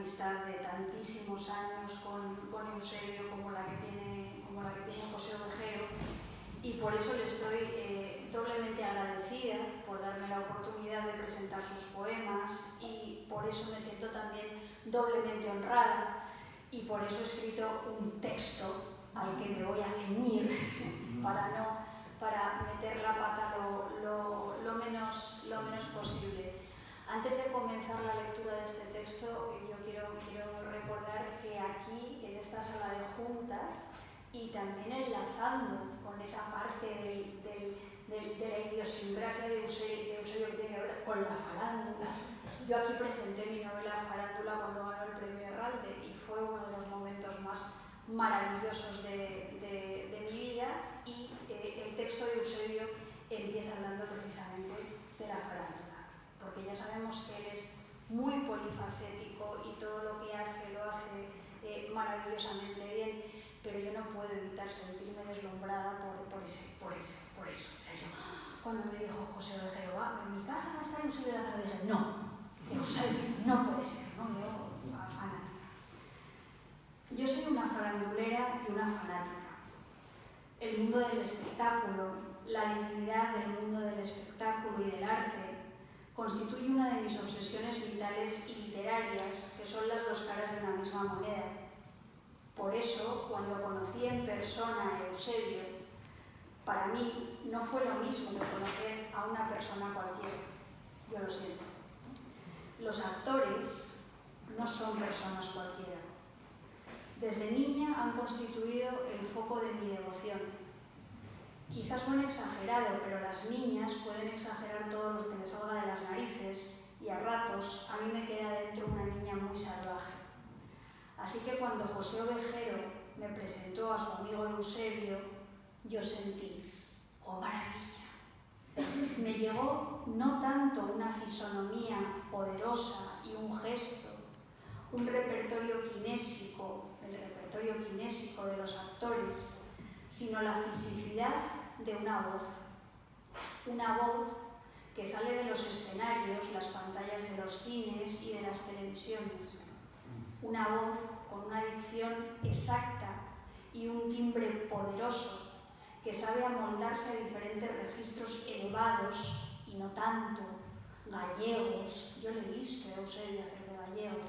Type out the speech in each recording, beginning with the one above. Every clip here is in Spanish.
amistad de tantísimos años con Eusebio como la que tiene José Ovejero, y por eso le estoy doblemente agradecida por darme la oportunidad de presentar sus poemas, y por eso me siento también doblemente honrada, y por eso he escrito un texto al que me voy a ceñir para meter la pata lo menos posible. Antes de comenzar la lectura de este texto, yo quiero recordar que aquí, en esta sala de juntas, y también enlazando con esa parte de la idiosincrasia de Eusebio que tiene que ver con la farándula, yo aquí presenté mi novela Farándula cuando ganó el premio Herralde, y fue uno de los momentos más maravillosos de mi vida, y el texto de Eusebio empieza hablando precisamente de la farándula, porque ya sabemos que él es muy polifacético y todo lo que hace lo hace maravillosamente bien, pero yo no puedo evitar sentirme deslumbrada por eso. O sea, yo, cuando me dijo José Ovejero, en mi casa va a estar Eusebio Lázaro, dije, no, Eusebio, no puede ser, ¿no? Yo, fanática. Yo soy una farandulera y una fanática. El mundo del espectáculo, la dignidad del mundo del espectáculo y del arte, constituye una de mis obsesiones vitales y literarias, que son las dos caras de una misma moneda. Por eso, cuando conocí en persona a Eusebio, para mí no fue lo mismo que conocer a una persona cualquiera. Yo lo siento. Los actores no son personas cualquiera. Desde niña han constituido el foco de mi devoción. Quizás suene exagerado, pero las niñas pueden exagerar todo lo que les salga de las narices, y a ratos a mí me queda dentro una niña muy salvaje. Así que cuando José Ovejero me presentó a su amigo Eusebio, yo sentí, ¡oh maravilla! Me llegó no tanto una fisonomía poderosa y un gesto, un repertorio kinésico, el repertorio kinésico de los actores, sino la fisicidad de una voz que sale de los escenarios, las pantallas de los cines y de las televisiones. Una voz con una dicción exacta y un timbre poderoso que sabe amoldarse a diferentes registros elevados y no tanto, gallegos, yo le he visto a Eusebio hacer de gallego,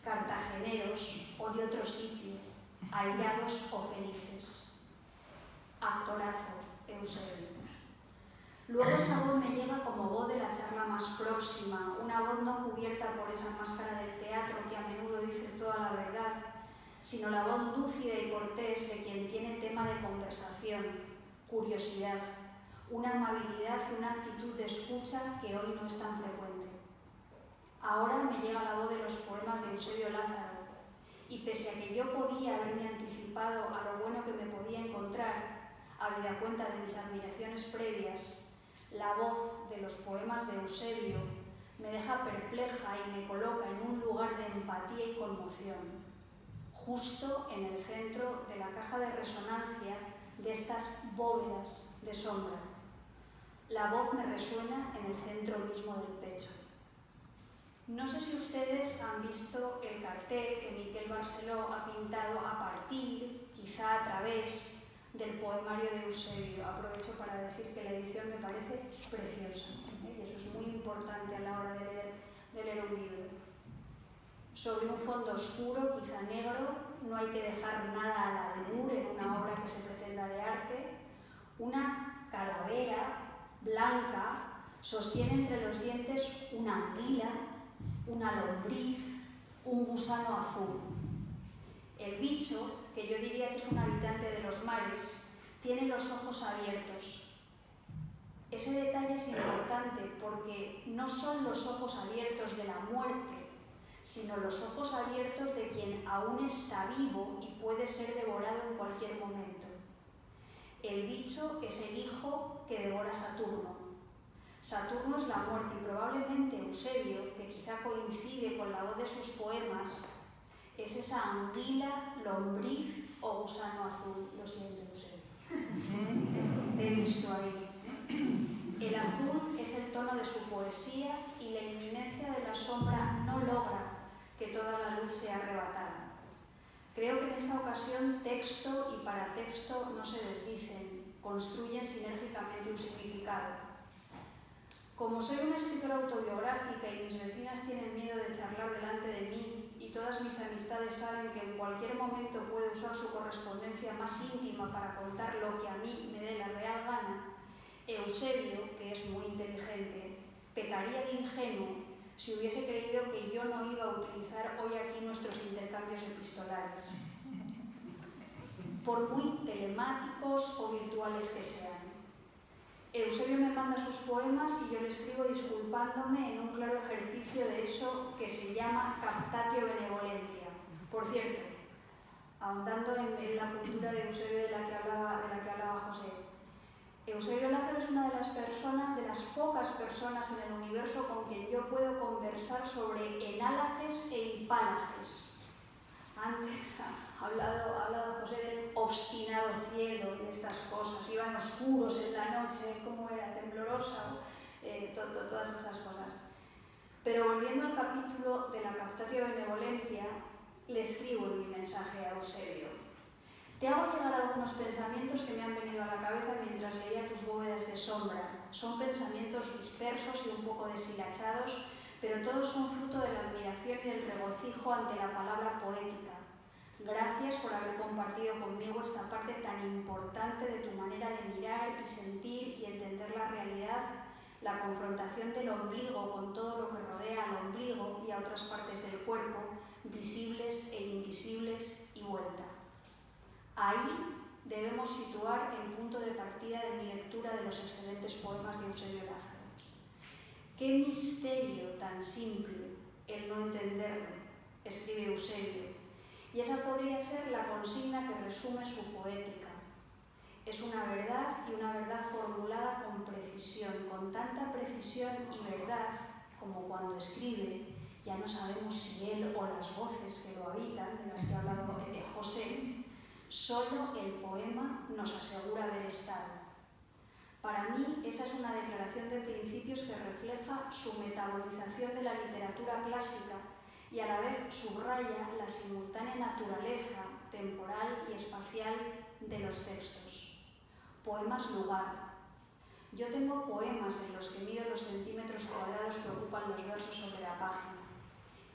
cartageneros o de otro sitio, airados o felices. Actorazo, Eusebio. Luego esa voz me llega como voz de la charla más próxima, una voz no cubierta por esa máscara del teatro que a menudo dice toda la verdad, sino la voz lúcida y cortés de quien tiene tema de conversación, curiosidad, una amabilidad y una actitud de escucha que hoy no es tan frecuente. Ahora me llega la voz de los poemas de Eusebio Lázaro, y pese a que yo podía haberme anticipado a lo bueno que me podía encontrar, habida cuenta de mis admiraciones previas, la voz de los poemas de Eusebio me deja perpleja y me coloca en un lugar de empatía y conmoción, justo en el centro de la caja de resonancia de estas bóvedas de sombra. La voz me resuena en el centro mismo del pecho. No sé si ustedes han visto el cartel que Miquel Barceló ha pintado a partir, quizá a través, del poemario de Eusebio. Aprovecho para decir que la edición me parece preciosa, y eso es muy importante a la hora de leer un libro. Sobre un fondo oscuro, quizá negro, no hay que dejar nada al albur en una obra que se pretenda de arte. Una calavera blanca sostiene entre los dientes una anguila, una lombriz, un gusano azul. El bicho, que yo diría que es un habitante de los mares, tiene los ojos abiertos. Ese detalle es importante porque no son los ojos abiertos de la muerte, sino los ojos abiertos de quien aún está vivo y puede ser devorado en cualquier momento. El bicho es el hijo que devora Saturno. Saturno es la muerte, y probablemente Eusebio, que quizá coincide con la voz de sus poemas, es esa anguila, lombriz o gusano azul. Lo siento, Eusebio. Te he visto ahí. El azul es el tono de su poesía, y la inminencia de la sombra no logra que que toda la luz sea arrebatada. Creo que en esta ocasión texto y paratexto no se desdicen, construyen sinérgicamente un significado. Como soy una escritora autobiográfica y mis vecinas tienen miedo de charlar delante de mí y todas mis amistades saben que en cualquier momento puede usar su correspondencia más íntima para contar lo que a mí me dé la real gana, Eusebio, que es muy inteligente, pecaría de ingenuo si hubiese creído que yo no iba a utilizar hoy aquí nuestros intercambios epistolares, por muy telemáticos o virtuales que sean. Eusebio me manda sus poemas y yo le escribo disculpándome en un claro ejercicio de eso que se llama captatio benevolentia. Por cierto, ahondando en la cultura de Eusebio de la que hablaba José, Eusebio Lázaro es una de las personas, de las pocas personas en el universo con quien yo puedo conversar sobre enálages e hipálages. Antes ha hablado José del obstinado cielo y de estas cosas, iban oscuros en la noche, cómo era, temblorosa, todas estas cosas. Pero volviendo al capítulo de la captatio benevolentia, le escribo en mi mensaje a Eusebio. Te hago llegar algunos pensamientos que me han venido a la cabeza mientras leía tus bóvedas de sombra. Son pensamientos dispersos y un poco deshilachados, pero todos son fruto de la admiración y del regocijo ante la palabra poética. Gracias por haber compartido conmigo esta parte tan importante de tu manera de mirar y sentir y entender la realidad, la confrontación del ombligo con todo lo que rodea al ombligo y a otras partes del cuerpo, visibles e invisibles, y vuelta. Ahí debemos situar el punto de partida de mi lectura de los excelentes poemas de Eusebio Lázaro. Qué misterio tan simple el no entenderlo, escribe Eusebio, y esa podría ser la consigna que resume su poética. Es una verdad y una verdad formulada con precisión, con tanta precisión y verdad como cuando escribe, ya no sabemos si él o las voces que lo habitan, de las que ha hablado José, solo el poema nos asegura haber estado. Para mí, esa es una declaración de principios que refleja su metabolización de la literatura clásica y a la vez subraya la simultánea naturaleza temporal y espacial de los textos. Poemas lugar. Yo tengo poemas en los que mido los centímetros cuadrados que ocupan los versos sobre la página.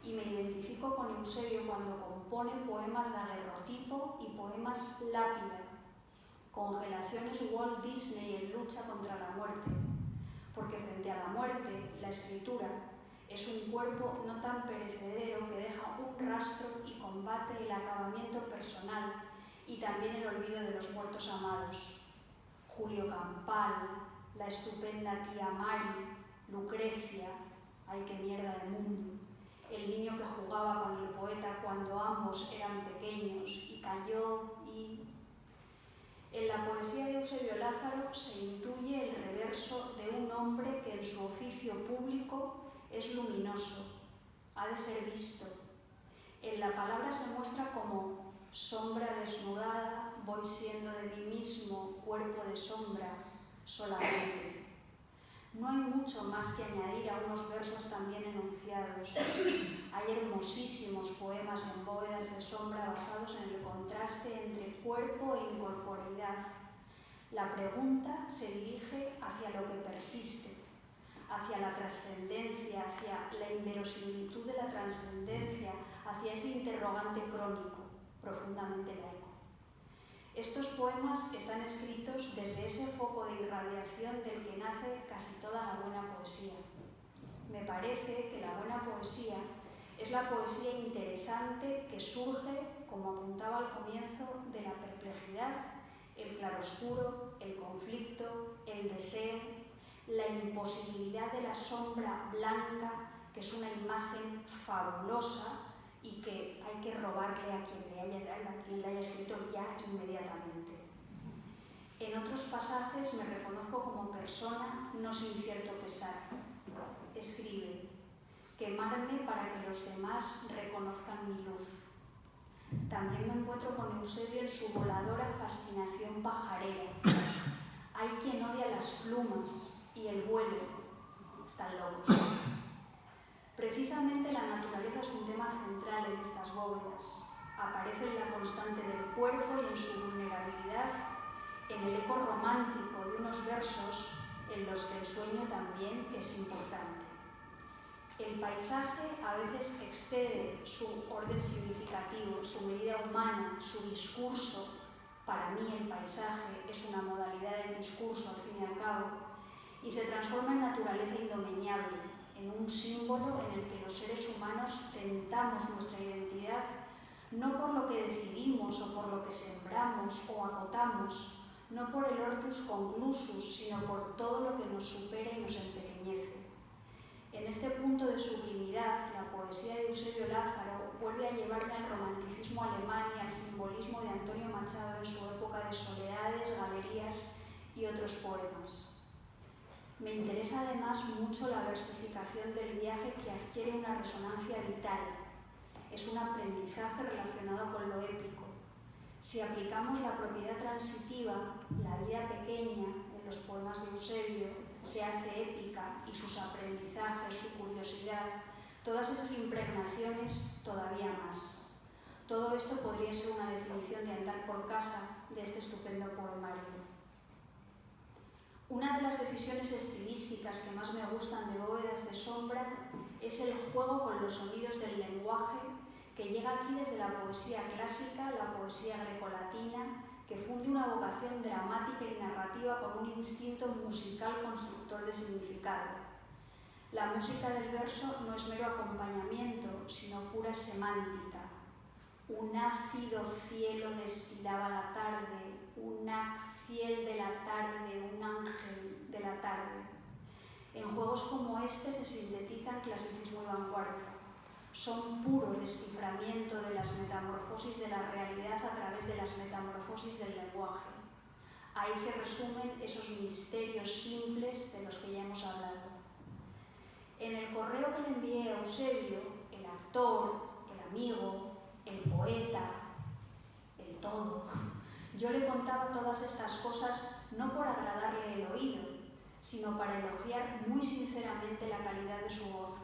Y me identifico con Eusebio cuando compone poemas de aguerrotipo y poemas lápida, congelaciones Walt Disney en lucha contra la muerte, porque frente a la muerte, la escritura es un cuerpo no tan perecedero que deja un rastro y combate el acabamiento personal y también el olvido de los muertos amados. Julio Campal, la estupenda tía Mari, Lucrecia, ay qué mierda de mundo. El niño que jugaba con el poeta cuando ambos eran pequeños y cayó y... En la poesía de Eusebio Lázaro se intuye el reverso de un hombre que en su oficio público es luminoso, ha de ser visto. En la palabra se muestra como sombra desnudada, voy siendo de mí mismo, cuerpo de sombra, solamente. No hay mucho más que añadir a unos versos también enunciados. Hay hermosísimos poemas en bóvedas de sombra basados en el contraste entre cuerpo e incorporeidad. La pregunta se dirige hacia lo que persiste, hacia la trascendencia, hacia la inverosimilitud de la trascendencia, hacia ese interrogante crónico, profundamente laico. Estos poemas están escritos desde ese foco de irradiación del que nace casi toda la buena poesía. Me parece que la buena poesía es la poesía interesante que surge, como apuntaba al comienzo, de la perplejidad, el claroscuro, el conflicto, el deseo, la imposibilidad de la sombra blanca, que es una imagen fabulosa y que hay que robarle a quien le haya escrito ya inmediatamente. En otros pasajes me reconozco como persona no sin cierto pesar. Escribe, quemarme para que los demás reconozcan mi luz. También me encuentro con Eusebio en su voladora fascinación pajarera. Hay quien odia las plumas y el vuelo. Están locos. Precisamente la naturaleza es un tema central en estas bóvedas. Aparece en la constante del cuerpo y en su vulnerabilidad, en el eco romántico de unos versos en los que el sueño también es importante. El paisaje a veces excede su orden significativo, su medida humana, su discurso. Para mí el paisaje es una modalidad del discurso, al fin y al cabo, y se transforma en naturaleza indomeñable, en un símbolo en el que los seres humanos tentamos nuestra identidad, no por lo que decidimos o por lo que sembramos o acotamos, no por el hortus conclusus, sino por todo lo que nos supera y nos empequeñece. En este punto de sublimidad, la poesía de Eusebio Lázaro vuelve a llevarme al romanticismo alemán y al simbolismo de Antonio Machado en su época de soledades, galerías y otros poemas. Me interesa además mucho la versificación del viaje, que adquiere una resonancia vital. Es un aprendizaje relacionado con lo épico. Si aplicamos la propiedad transitiva, la vida pequeña, en los poemas de Eusebio, se hace épica y sus aprendizajes, su curiosidad, todas esas impregnaciones todavía más. Todo esto podría ser una definición de andar por casa de este estupendo poemario. Una de las decisiones estilísticas que más me gustan de Bóvedas de sombra es el juego con los sonidos del lenguaje que llega aquí desde la poesía clásica, la poesía grecolatina, que funde una vocación dramática y narrativa con un instinto musical constructor de significado. La música del verso no es mero acompañamiento, sino pura semántica. Un ácido cielo destilaba la tarde, un ciel de la tarde, un ángel de la tarde. En juegos como este se sintetizan clasicismo y vanguardia. Son puro desciframiento de las metamorfosis de la realidad a través de las metamorfosis del lenguaje. Ahí se resumen esos misterios simples de los que ya hemos hablado. En el correo que le envié a Eusebio, el actor, el amigo, el poeta, el todo, yo le contaba todas estas cosas no por agradarle el oído, sino para elogiar muy sinceramente la calidad de su voz.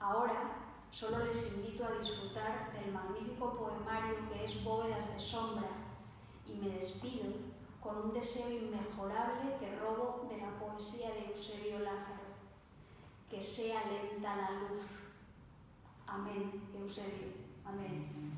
Ahora solo les invito a disfrutar del magnífico poemario que es Bóvedas de sombra y me despido con un deseo inmejorable que robo de la poesía de Eusebio Lázaro. Que sea lenta la luz. Amén, Eusebio. Amén.